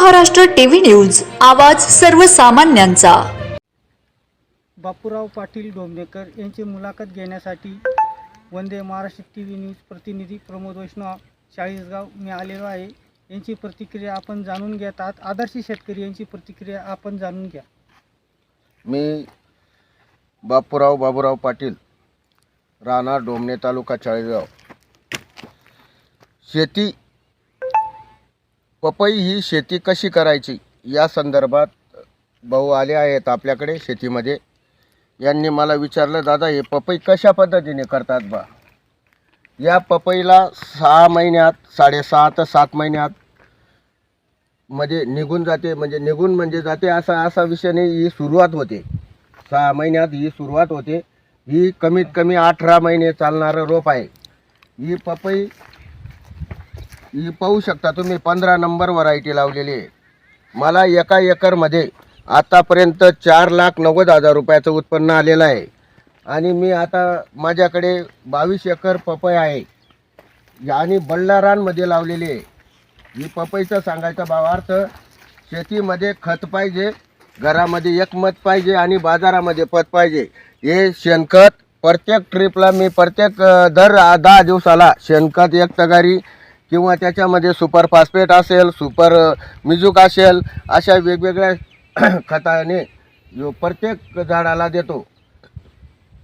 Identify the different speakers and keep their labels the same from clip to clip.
Speaker 1: Maharashtra TV news, आवाज सर्वसामान्यांचा।
Speaker 2: बापूराव पाटील डोंबेकर यांची मुलाखत घेण्यासाठी वंदे महाराष्ट्र टीव्ही न्यूज प्रतिनिधी प्रमोद वैष्णव चाळीसगाव मी आलेलो आहे। यांची प्रतिक्रिया आपण जाणून घेतात। आदर्श शेतकरी यांची प्रतिक्रिया आपण जाणून घ्या।
Speaker 3: मी बाबूराव पाटील, राहणार डोमणे, तालुका चाळीसगाव। शेती, पपई ही शेती कशी करायची या संदर्भात भाऊ आले आहेत आपल्याकडे शेतीमध्ये। यांनी मला विचारलं, दादा हे पपई कशा पद्धतीने करतात बा। या पपईला 6 महिन्यात, 6.5 ते 7 महिन्यात मध्ये निघून जाते, म्हणजे जाते असा विषय नाही। ही सुरुवात होते 6 महिन्यात, ही सुरुवात होते। ही कमीत कमी 18 महिने चालणारं रोप आहे। ही पपई ही पाहू शकता तुम्ही, 15 नंबर व्हरायटी लावलेली आहे। मला एका एकरमध्ये आतापर्यंत 4,90,000 रुपयाचं उत्पन्न आलेलं आहे। आणि मी आता माझ्याकडे 22 एकर पपई आहे आणि बल्लारांमध्ये लावलेली आहे। ही पपईचं सांगायचा भावार्थ, शेतीमध्ये खत पाहिजे, घरामध्ये एक मत पाहिजे आणि बाजारामध्ये पत पाहिजे। हे शेणखत प्रत्येक ट्रिपला मी दर 10 दिवसाला शेणखत 1 तगारी किंवा त्याच्यामध्ये सुपर फॉस्फेट असेल, सुपर मिजूक असेल, अशा वेगवेगळ्या खताने प्रत्येक झाडाला देतो।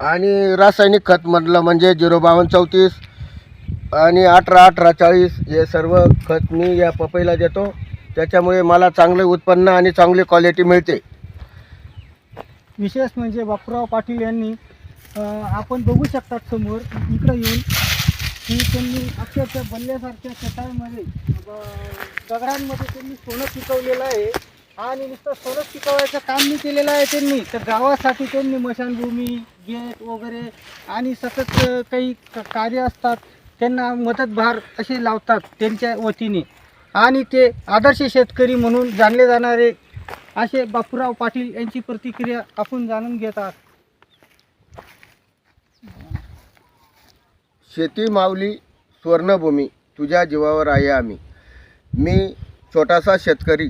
Speaker 3: आणि रासायनिक खत म्हटलं म्हणजे 05234 आणि 18-18-40 हे सर्व खत मी या पपईला देतो। त्याच्यामुळे मला चांगले उत्पन्न आणि चांगली क्वालिटी मिळते।
Speaker 2: विशेष म्हणजे बापूराव पाटील यांनी आपण बघू शकता समोर इकडे येऊन की त्यांनी अक्षरशः बल्ल्यासारख्या कटाईमध्ये दगडांमध्ये त्यांनी सोनं पिकवलेलं आहे। आणि नुसतं सोनं पिकवायचं काम नाही केलेलं आहे त्यांनी, तर गावासाठी त्यांनी मशानभूमी, गेट वगैरे आणि सतत काही कार्य असतात त्यांना मदतभार असे लावतात त्यांच्या वतीने। आणि ते आदर्श शेतकरी म्हणून जाणले जाणारे असे बापूराव पाटील यांची प्रतिक्रिया आपण जाणून घेतात।
Speaker 3: शेती माऊली स्वर्णभूमी, तुझ्या जीवावर आहे आम्ही। मी छोटासा शेतकरी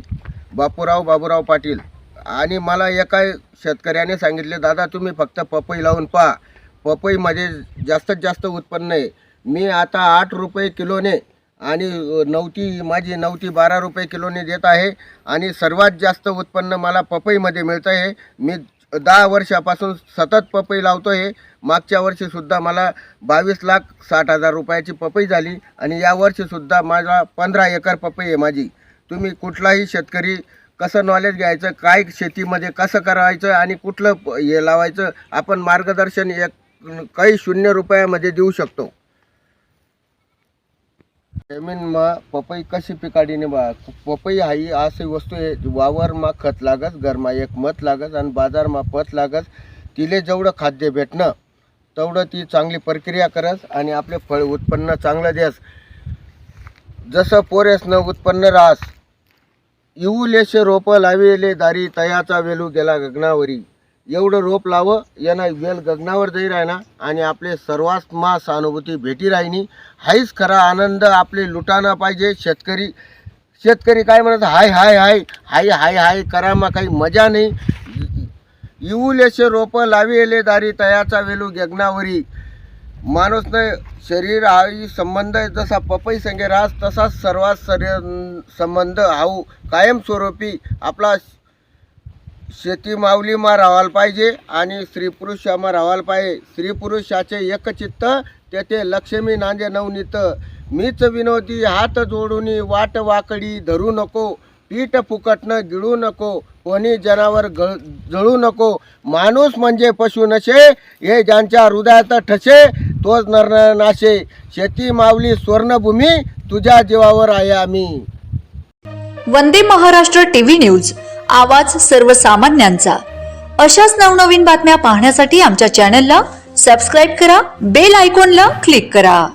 Speaker 3: बाबूराव पाटील। आणि मला एका शेतकऱ्याने सांगितले, दादा तुम्ही फक्त पपई लावून पहा, पपईमध्ये जास्तीत जास्त उत्पन्न आहे। मी आता 8 रुपये किलोने आणि माझी नवती 12 रुपये किलोने देत आहे। आणि सर्वात जास्त उत्पन्न मला पपईमध्ये मिळतं आहे। मी 10 वर्षापासून सतत पपई लावतो आहे। मागच्या वर्षीसुद्धा मला 22,60,000 रुपयाची पपई झाली आणि या वर्षीसुद्धा मला 15 एकर पपई आहे माझी। तुम्ही कुठलाही शेतकरी कसं नॉलेज घ्यायचं, काय शेतीमध्ये कसं करायचं आणि कुठलं हे लावायचं, आपण मार्गदर्शन काही 0 रुपयामध्ये देऊ शकतो। जमीनमा पपई कशी पिकाडीने बा। पपई ही अशी वस्तू आहे, वावरमा खत लागस, घरमा एक मत लागस आणि बाजारमा पत लागस। तिले जेवढं खाद्य भेटणं तेवढं ती चांगली प्रक्रिया करस आणि आपले फळ उत्पन्न चांगलं देस। जसं पोरेसनं उत्पन्न राहस, इवलेशे रोपं लावेले दारी, तयाचा वेलू गेला गगनावरी। एवढं रोप लावं, यांना वेल गगनावर जाई राहिना आणि आपले सर्वात्मा सहानुभूती भेटी राहिनी। हाच खरा आनंद आपले लुटाना पाहिजे। शेतकरी काय म्हणत, हाय हाय हाय हाय हाय हाय करा, मग काही मजा नाही। इवलेशे रोपं लावेले दारी, तयाचा वेलू गगनावरी। माणूसने शरीर हाही संबंध जसा पपई संगे राहस, तसाच सर्वात संबंध हाऊ कायमस्वरूपी आपला शेती माऊलीमा राहायला पाहिजे आणि स्त्री पुरुषामा राहायला पाहिजे। स्त्री पुरुषाचे एकचित्त, तेथे लक्ष्मी नांदे नवनीत। मीच विनोदी हात जोडूनी, वाट वाकडी धरू नको, पीठ फुकटनं गिळू नको, कोणी जनावर जळू नको। माणूस म्हणजे पशु नशे, हे ज्यांच्या हृदयात ठसे, तोच नर नाशे। शेती माऊली स्वर्णभूमी, तुझ्या जीवावर आहे आम्ही।
Speaker 1: वंदे महाराष्ट्र टीव्ही न्यूज, आवाज सर्वसामान्यांचा। अशाच नवनवीन बातम्या पाहण्यासाठी आमच्या चॅनलला सबस्क्राईब करा, बेल आयकॉनला क्लिक करा।